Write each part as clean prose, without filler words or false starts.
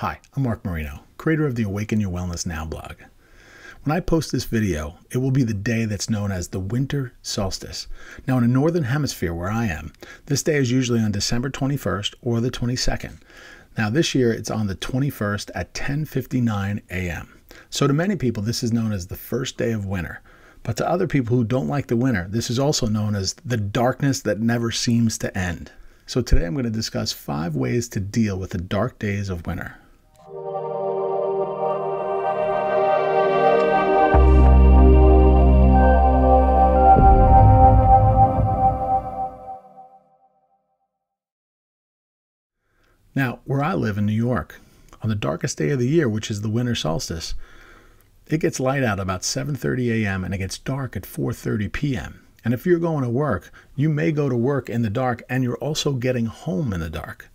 Hi, I'm Marino, creator of the Awaken Your Wellness Now blog. When I post this video, it will be the day that's known as the Winter Solstice. Now in the Northern Hemisphere where I am, this day is usually on December 21st or the 22nd. Now this year it's on the 21st at 10:59 a.m. So to many people this is known as the first day of winter. But to other people who don't like the winter, this is also known as the darkness that never seems to end. So today I'm going to discuss 5 ways to deal with the dark days of winter. Now, where I live in New York, on the darkest day of the year, which is the winter solstice, it gets light out about 7:30 a.m. and it gets dark at 4:30 p.m. And if you're going to work, you may go to work in the dark and you're also getting home in the dark.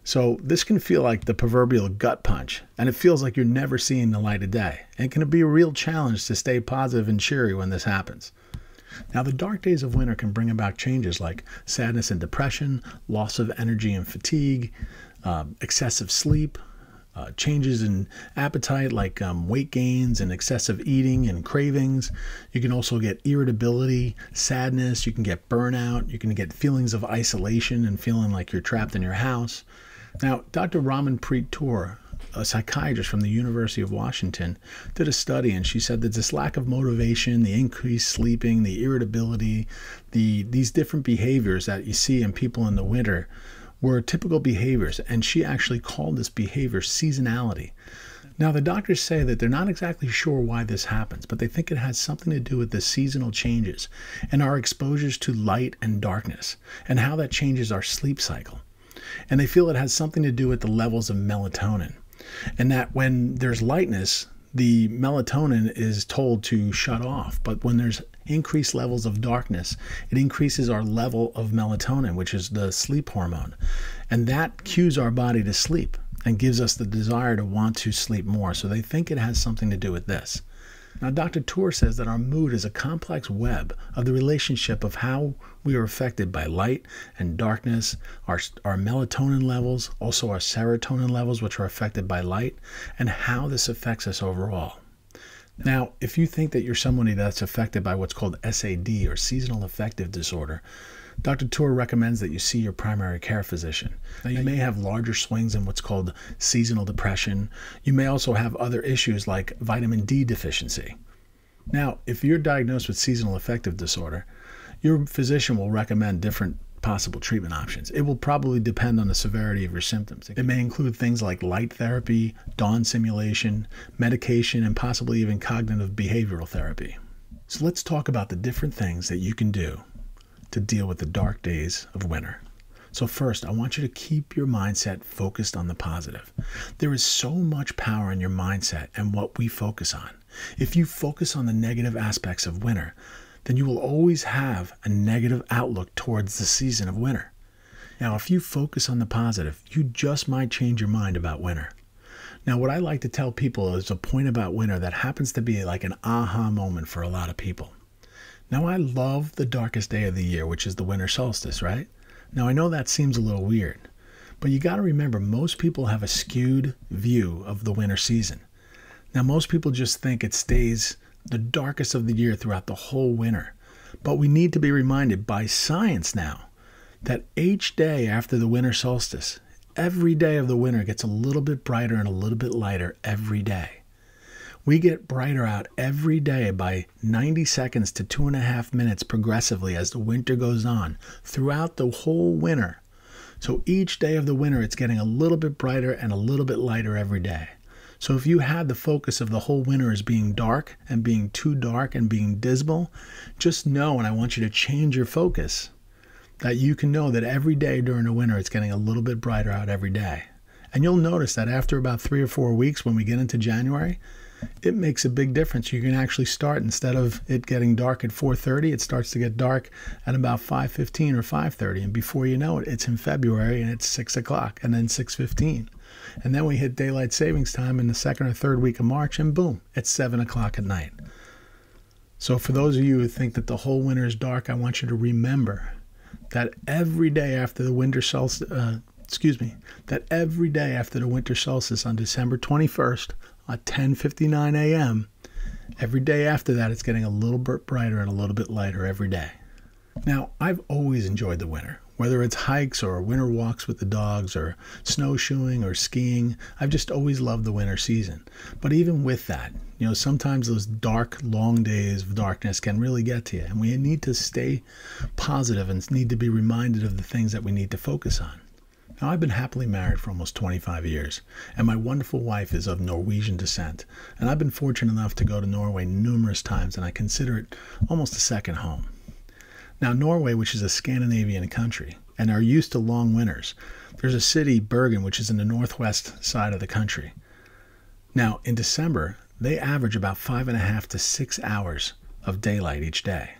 So this can feel like the proverbial gut punch, and it feels like you're never seeing the light of day. And it can be a real challenge to stay positive and cheery when this happens. Now, the dark days of winter can bring about changes like sadness and depression, loss of energy and fatigue, excessive sleep, changes in appetite like weight gains and excessive eating and cravings. You can also get irritability, sadness, you can get burnout, you can get feelings of isolation and feeling like you're trapped in your house. Now, Dr. Ramanpreet Kaur, a psychiatrist from the University of Washington, did a study, and she said that this lack of motivation, the increased sleeping, the irritability, these different behaviors that you see in people in the winter were typical behaviors, and she actually called this behavior seasonality. Now, the doctors say that they're not exactly sure why this happens, but they think it has something to do with the seasonal changes and our exposures to light and darkness, and how that changes our sleep cycle. And they feel it has something to do with the levels of melatonin. And that when there's lightness, the melatonin is told to shut off. But when there's increased levels of darkness, it increases our level of melatonin, which is the sleep hormone. And that cues our body to sleep and gives us the desire to want to sleep more. So they think it has something to do with this. Now, Dr. Kaur says that our mood is a complex web of the relationship of how we are affected by light and darkness, our melatonin levels, also our serotonin levels, which are affected by light, and how this affects us overall. Now, if you think that you're somebody that's affected by what's called SAD, or seasonal affective disorder, Dr. Kaur recommends that you see your primary care physician. Now, you may have larger swings in what's called seasonal depression. You may also have other issues like vitamin D deficiency. Now, if you're diagnosed with seasonal affective disorder, your physician will recommend different possible treatment options. It will probably depend on the severity of your symptoms. It may include things like light therapy, dawn simulation, medication, and possibly even cognitive behavioral therapy. So let's talk about the different things that you can do to deal with the dark days of winter. So first, I want you to keep your mindset focused on the positive. There is so much power in your mindset and what we focus on. If you focus on the negative aspects of winter, then you will always have a negative outlook towards the season of winter. Now, if you focus on the positive, you just might change your mind about winter. Now, what I like to tell people is a point about winter that happens to be like an aha moment for a lot of people. Now, I love the darkest day of the year, which is the winter solstice, right? Now, I know that seems a little weird, but you got to remember most people have a skewed view of the winter season. Now, most people just think it stays the darkest of the year throughout the whole winter. But we need to be reminded by science now that each day after the winter solstice, every day of the winter gets a little bit brighter and a little bit lighter every day. We get brighter out every day by 90 seconds to 2.5 minutes progressively as the winter goes on throughout the whole winter. So each day of the winter, it's getting a little bit brighter and a little bit lighter every day. So if you had the focus of the whole winter as being dark and being too dark and being dismal, just know, and I want you to change your focus, that you can know that every day during the winter, it's getting a little bit brighter out every day. And you'll notice that after about 3 or 4 weeks, when we get into January, it makes a big difference. You can actually start, instead of it getting dark at 4:30, it starts to get dark at about 5:15 or 5:30. And before you know it, it's in February and it's 6 o'clock and then 6:15. And then we hit daylight savings time in the 2nd or 3rd week of March, and boom, it's 7 o'clock at night. So for those of you who think that the whole winter is dark, I want you to remember that every day after the winter solstice, that every day after the winter solstice on December 21st at 10:59 a.m., every day after that, it's getting a little bit brighter and a little bit lighter every day. Now, I've always enjoyed the winter, whether it's hikes or winter walks with the dogs or snowshoeing or skiing. I've just always loved the winter season. But even with that, sometimes those dark, long days of darkness can really get to you. And we need to stay positive and need to be reminded of the things that we need to focus on. Now, I've been happily married for almost 25 years, and my wonderful wife is of Norwegian descent. And I've been fortunate enough to go to Norway numerous times, and I consider it almost a second home. Now, Norway, which is a Scandinavian country, and are used to long winters, there's a city, Bergen, which is in the northwest side of the country. Now, in December, they average about 5.5 to 6 hours of daylight each day.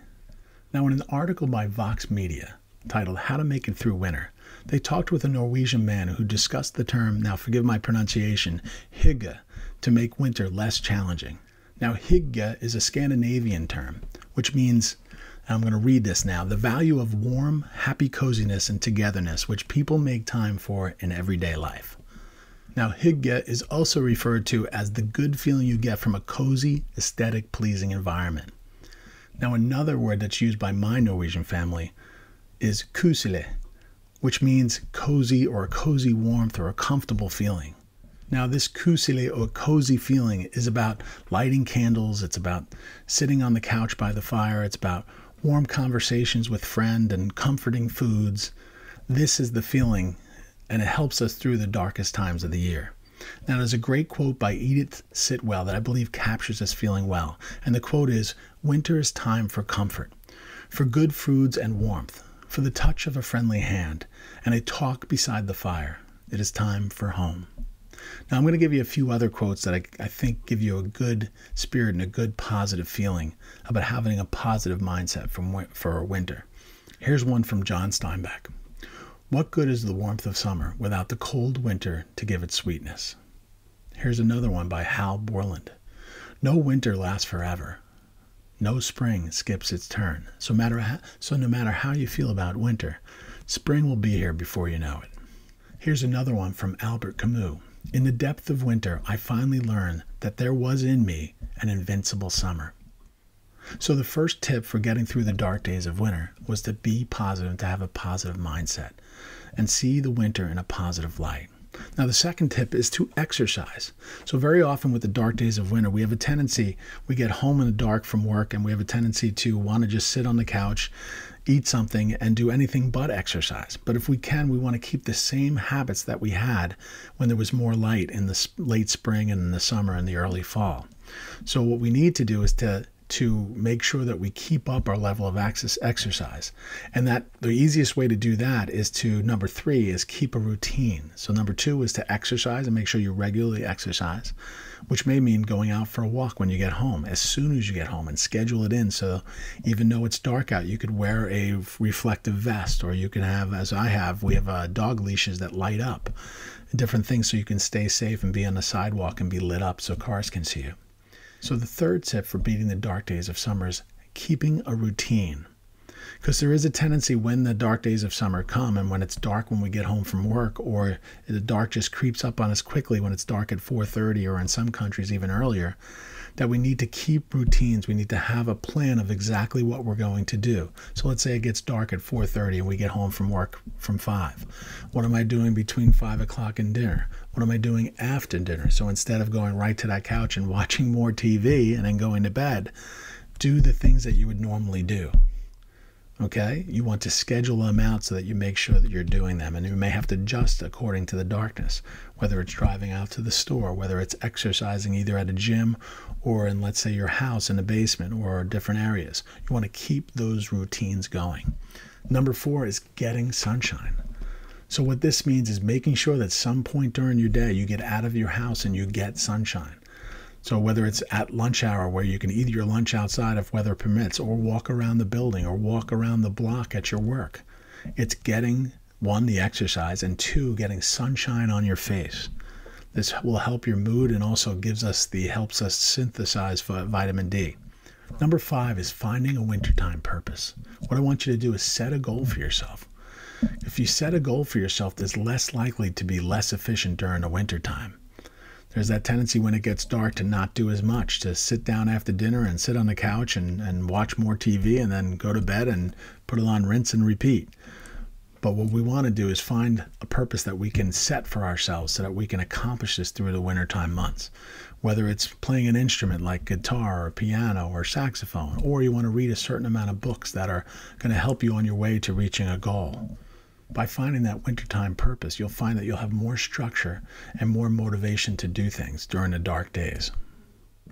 Now, in an article by Vox Media titled How to Make It Through Winter, they talked with a Norwegian man who discussed the term, now forgive my pronunciation, hygge, to make winter less challenging. Now, hygge is a Scandinavian term, which means, I'm going to read this now, the value of warm, happy coziness and togetherness, which people make time for in everyday life. Now, hygge is also referred to as the good feeling you get from a cozy, aesthetic, pleasing environment. Now, another word that's used by my Norwegian family is kusile, which means cozy or a cozy warmth or a comfortable feeling. Now, this kusile or cozy feeling is about lighting candles. It's about sitting on the couch by the fire. It's about warm conversations with friends and comforting foods. This is the feeling, and it helps us through the darkest times of the year. Now, there's a great quote by Edith Sitwell that I believe captures this feeling well. And the quote is, "Winter is time for comfort, for good foods and warmth, for the touch of a friendly hand, and a talk beside the fire. It is time for home." Now, I'm going to give you a few other quotes that I think give you a good spirit and a good positive feeling about having a positive mindset for winter. Here's one from John Steinbeck. "What good is the warmth of summer without the cold winter to give it sweetness?" Here's another one by Hal Borland. "No winter lasts forever. No spring skips its turn. So no matter how you feel about winter, spring will be here before you know it." Here's another one from Albert Camus. "In the depth of winter, I finally learned that there was in me an invincible summer." So the first tip for getting through the dark days of winter was to be positive, to have a positive mindset, and see the winter in a positive light. Now, the second tip is to exercise. So very often with the dark days of winter, we have a tendency, we get home in the dark from work, and we have a tendency to want to just sit on the couch, eat something, and do anything but exercise. But if we can, we want to keep the same habits that we had when there was more light in the late spring and in the summer and the early fall. So what we need to do is to make sure that we keep up our level of exercise. And that the easiest way to do that is to, number 3, is keep a routine. So number 2 is to exercise and make sure you regularly exercise, which may mean going out for a walk when you get home, as soon as you get home, and schedule it in. So even though it's dark out, you could wear a reflective vest, or you can have, as I have, we have dog leashes that light up, different things so you can stay safe and be on the sidewalk and be lit up so cars can see you. So the third tip for beating the dark days of summer is keeping a routine. Because there is a tendency when the dark days of summer come, and when it's dark when we get home from work, or the dark just creeps up on us quickly when it's dark at 4:30, or in some countries even earlier, that we need to keep routines. We need to have a plan of exactly what we're going to do. So let's say it gets dark at 4:30 and we get home from work from 5. What am I doing between 5 o'clock and dinner? What am I doing after dinner? So instead of going right to that couch and watching more TV and then going to bed, do the things that you would normally do. Okay? You want to schedule them out so that you make sure that you're doing them. And you may have to adjust according to the darkness, whether it's driving out to the store, whether it's exercising either at a gym or in, let's say, your house in the basement or different areas. You want to keep those routines going. Number 4 is getting sunshine. So what this means is making sure that some point during your day you get out of your house and you get sunshine. So whether it's at lunch hour where you can eat your lunch outside if weather permits, or walk around the building, or walk around the block at your work, it's getting, 1, the exercise, and 2, getting sunshine on your face. This will help your mood and also helps us synthesize vitamin D. Number 5 is finding a wintertime purpose. What I want you to do is set a goal for yourself. If you set a goal for yourself that's less likely to be less efficient during the winter time. There's that tendency when it gets dark to not do as much, to sit down after dinner and sit on the couch and watch more TV and then go to bed and put it on rinse and repeat. But what we want to do is find a purpose that we can set for ourselves so that we can accomplish this through the wintertime months. Whether it's playing an instrument like guitar or piano or saxophone, or you want to read a certain amount of books that are going to help you on your way to reaching a goal. By finding that wintertime purpose, you'll find that you'll have more structure and more motivation to do things during the dark days.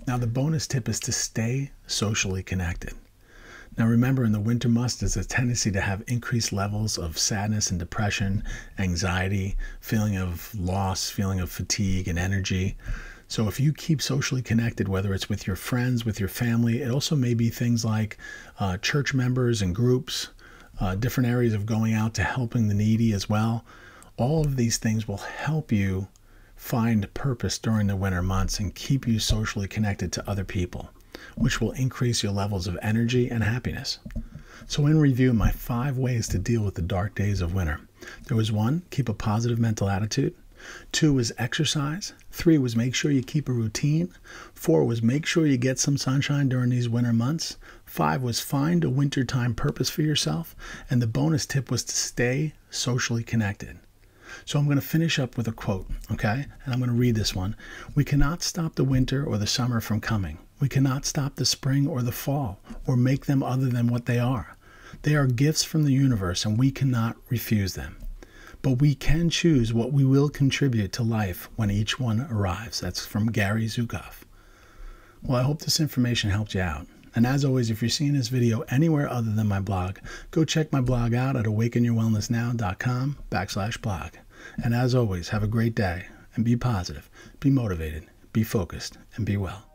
Now, the bonus tip is to stay socially connected. Now, remember, in the winter months, there's a tendency to have increased levels of sadness and depression, anxiety, feeling of loss, feeling of fatigue and energy. So if you keep socially connected, whether it's with your friends, with your family, it also may be things like church members and groups, different areas of going out to helping the needy as well. All of these things will help you find purpose during the winter months and keep you socially connected to other people, which will increase your levels of energy and happiness. So in review, my 5 ways to deal with the dark days of winter. There was 1, keep a positive mental attitude. 2 was exercise. 3 was make sure you keep a routine. 4 was make sure you get some sunshine during these winter months. 5 was find a wintertime purpose for yourself. And the bonus tip was to stay socially connected. So I'm going to finish up with a quote, okay? And I'm going to read this one. We cannot stop the winter or the summer from coming. We cannot stop the spring or the fall or make them other than what they are. They are gifts from the universe and we cannot refuse them. But we can choose what we will contribute to life when each one arrives. That's from Gary Zukav. Well, I hope this information helped you out. And as always, if you're seeing this video anywhere other than my blog, go check my blog out at awakenyourwellnessnow.com/blog. And as always, have a great day and be positive, be motivated, be focused, and be well.